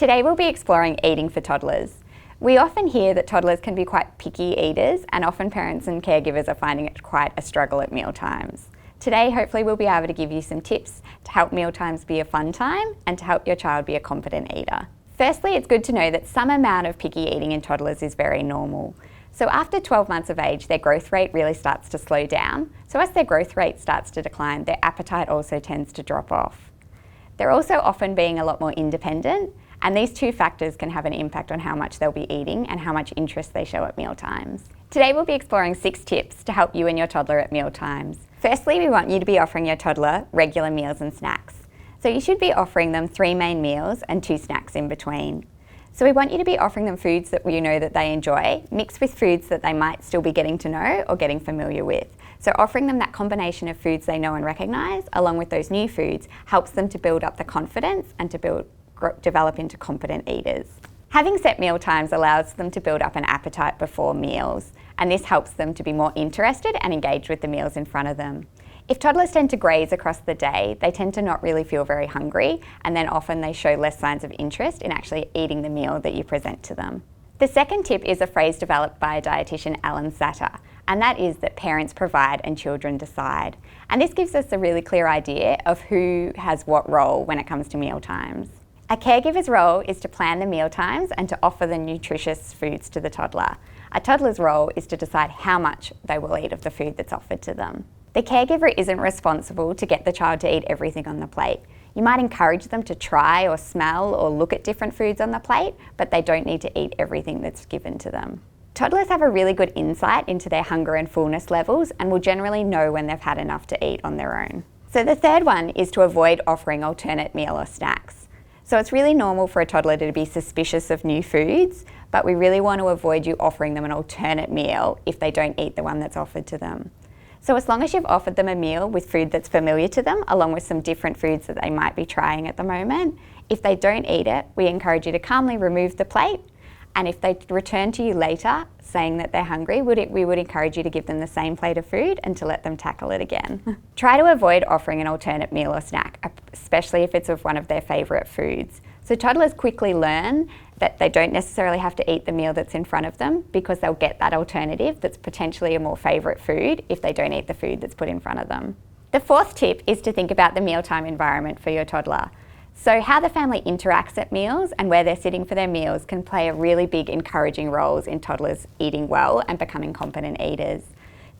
Today we'll be exploring eating for toddlers. We often hear that toddlers can be quite picky eaters, and often parents and caregivers are finding it quite a struggle at meal times. Today, hopefully we'll be able to give you some tips to help meal times be a fun time and to help your child be a confident eater. Firstly, it's good to know that some amount of picky eating in toddlers is very normal. So after 12 months of age, their growth rate really starts to slow down. So as their growth rate starts to decline, their appetite also tends to drop off. They're also often being a lot more independent, and these two factors can have an impact on how much they'll be eating and how much interest they show at meal times. Today we'll be exploring 6 tips to help you and your toddler at meal times. Firstly, we want you to be offering your toddler regular meals and snacks. So you should be offering them 3 main meals and 2 snacks in between. So we want you to be offering them foods that you know that they enjoy, mixed with foods that they might still be getting to know or getting familiar with. So offering them that combination of foods they know and recognise, along with those new foods, helps them to build up the confidence and to develop into competent eaters. Having set meal times allows them to build up an appetite before meals, and this helps them to be more interested and engaged with the meals in front of them. If toddlers tend to graze across the day, they tend to not really feel very hungry, and then often they show less signs of interest in actually eating the meal that you present to them. The second tip is a phrase developed by dietitian Alan Satter, and that is that parents provide and children decide. And this gives us a really clear idea of who has what role when it comes to meal times. A caregiver's role is to plan the meal times and to offer the nutritious foods to the toddler. A toddler's role is to decide how much they will eat of the food that's offered to them. The caregiver isn't responsible to get the child to eat everything on the plate. You might encourage them to try or smell or look at different foods on the plate, but they don't need to eat everything that's given to them. Toddlers have a really good insight into their hunger and fullness levels and will generally know when they've had enough to eat on their own. So the third one is to avoid offering alternate meal or snacks. So it's really normal for a toddler to be suspicious of new foods, but we really want to avoid you offering them an alternate meal if they don't eat the one that's offered to them. So as long as you've offered them a meal with food that's familiar to them, along with some different foods that they might be trying at the moment, if they don't eat it, we encourage you to calmly remove the plate. And if they return to you later saying that they're hungry, we would encourage you to give them the same plate of food and to let them tackle it again. Try to avoid offering an alternate meal or snack, especially if it's of one of their favourite foods. So toddlers quickly learn that they don't necessarily have to eat the meal that's in front of them because they'll get that alternative that's potentially a more favourite food if they don't eat the food that's put in front of them. The fourth tip is to think about the mealtime environment for your toddler. So how the family interacts at meals and where they're sitting for their meals can play a really big encouraging roles in toddlers eating well and becoming competent eaters.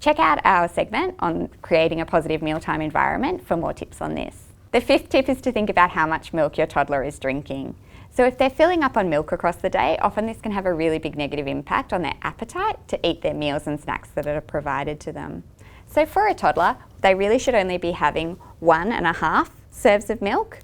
Check out our segment on creating a positive mealtime environment for more tips on this. The fifth tip is to think about how much milk your toddler is drinking. So if they're filling up on milk across the day, often this can have a really big negative impact on their appetite to eat their meals and snacks that are provided to them. So for a toddler, they really should only be having 1.5 serves of milk.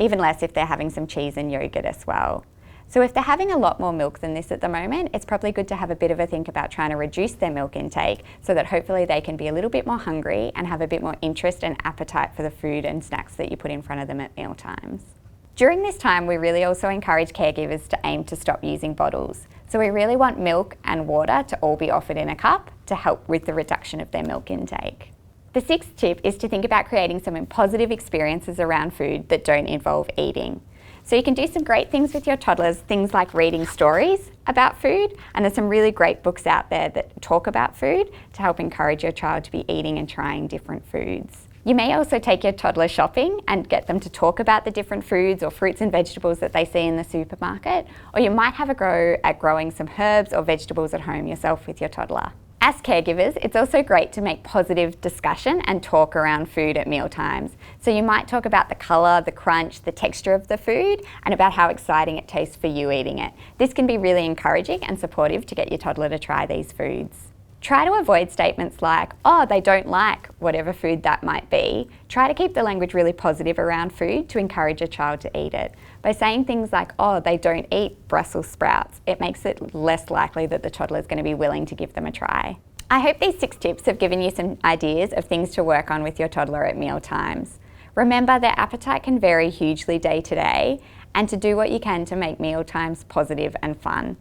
Even less if they're having some cheese and yogurt as well. So if they're having a lot more milk than this at the moment, it's probably good to have a bit of a think about trying to reduce their milk intake so that hopefully they can be a little bit more hungry and have a bit more interest and appetite for the food and snacks that you put in front of them at meal times. During this time, we really also encourage caregivers to aim to stop using bottles. So we really want milk and water to all be offered in a cup to help with the reduction of their milk intake. The sixth tip is to think about creating some positive experiences around food that don't involve eating. So you can do some great things with your toddlers, things like reading stories about food, and there's some really great books out there that talk about food to help encourage your child to be eating and trying different foods. You may also take your toddler shopping and get them to talk about the different foods or fruits and vegetables that they see in the supermarket, or you might have a go at growing some herbs or vegetables at home yourself with your toddler. As caregivers, it's also great to make positive discussion and talk around food at meal times. So you might talk about the colour, the crunch, the texture of the food, and about how exciting it tastes for you eating it. This can be really encouraging and supportive to get your toddler to try these foods. Try to avoid statements like, oh, they don't like whatever food that might be. Try to keep the language really positive around food to encourage a child to eat it. By saying things like, oh, they don't eat Brussels sprouts, it makes it less likely that the toddler is going to be willing to give them a try. I hope these 6 tips have given you some ideas of things to work on with your toddler at meal times. Remember, their appetite can vary hugely day to day, and to do what you can to make meal times positive and fun.